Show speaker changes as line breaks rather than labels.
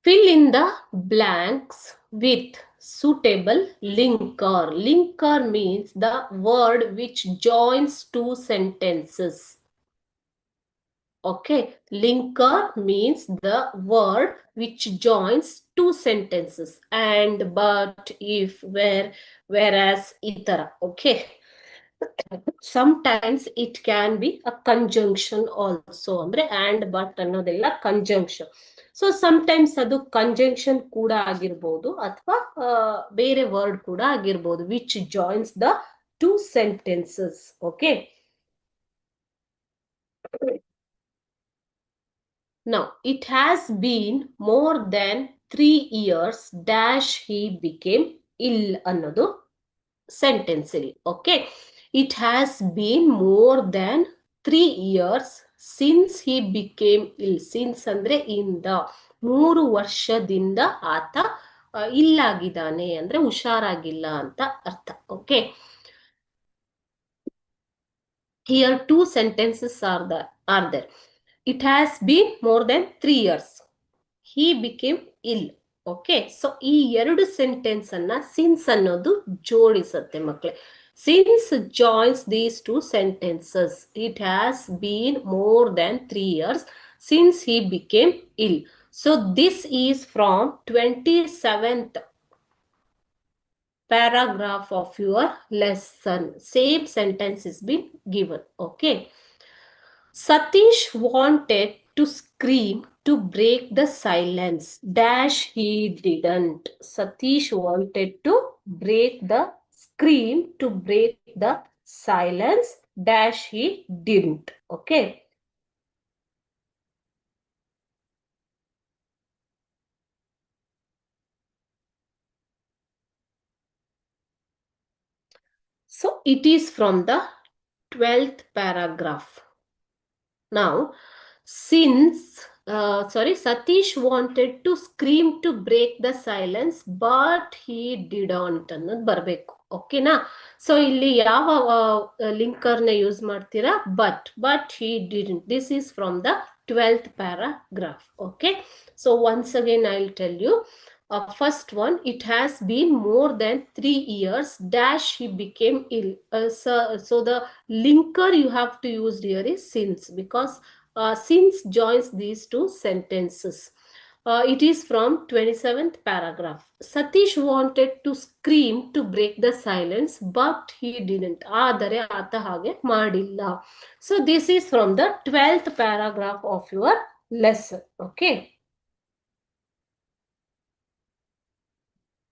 Fill in the blanks with suitable linker. Linker means the word which joins two sentences. Okay, linker means the word which joins two sentences. And, but, if, where, whereas, itara. Okay. Sometimes it can be a conjunction also. Andre and but ಅನ್ನೋದೆಲ್ಲ conjunction. So sometimes ಅದು conjunction ಕೂಡ ಆಗಿರ್ಬೋದು ಅಥವಾ ಬೇರೆ word ಕೂಡ ಆಗಿರ್ಬೋದು which joins the two sentences. Okay. Now, it has been more than 3 years dash he became ill ಅನ್ನೋದು sentence ಇಲ್ಲಿ. Okay. It has been more than 3 years since he became ill. Since ಅಂದ್ರೆ ಇಂದ 3 ವರ್ಷದಿಂದ ಆತ ಇಲ್ಲಾಗಿದ್ದಾನೆ ಅಂದ್ರೆ ಹುಷಾರಾಗಿಲ್ಲ ಅಂತ ಅರ್ಥ. Okay. Here two sentences are there. It has been more than 3 years. He became ill. Okay, so ಈ ಎರಡು ಸೆಂಟೆನ್ಸ್ ಅನ್ನ ಸಿನ್ಸ್ ಅನ್ನೋದು ಜೋಡಿಸುತ್ತೆ ಮಕ್ಕಳೇ. Since joins these two sentences. It has been more than 3 years since he became ill. So this is from 27th paragraph of your lesson. Same sentence is been given. Okay. Satish wanted to scream to break the silence. Dash he didn't. Satish wanted to scream to break the silence. Dash he didn't. Okay. So it is from the 12th paragraph. Now, since Satish wanted to scream to break the silence, but he didn't ಅನ್ನೋದು ಬರಬೇಕು. ಓಕೆನಾ? So ಇಲ್ಲಿ ಯಾವ linker ನ use ಮಾಡ್ತೀರಾ? but he didn't. This is from the 12th paragraph. Okay. So once again I'll tell you. First one, it has been more than 3 years dash he became ill. So the linker you have to use here is since, because since joins these two sentences. It is from 27th paragraph. Satish wanted to scream to break the silence, but he didn't. ಆದರೆ ಆತ ಹಾಗೆ ಮಾಡಿಲ್ಲ. So this is from the 12th paragraph of your lesson. Okay.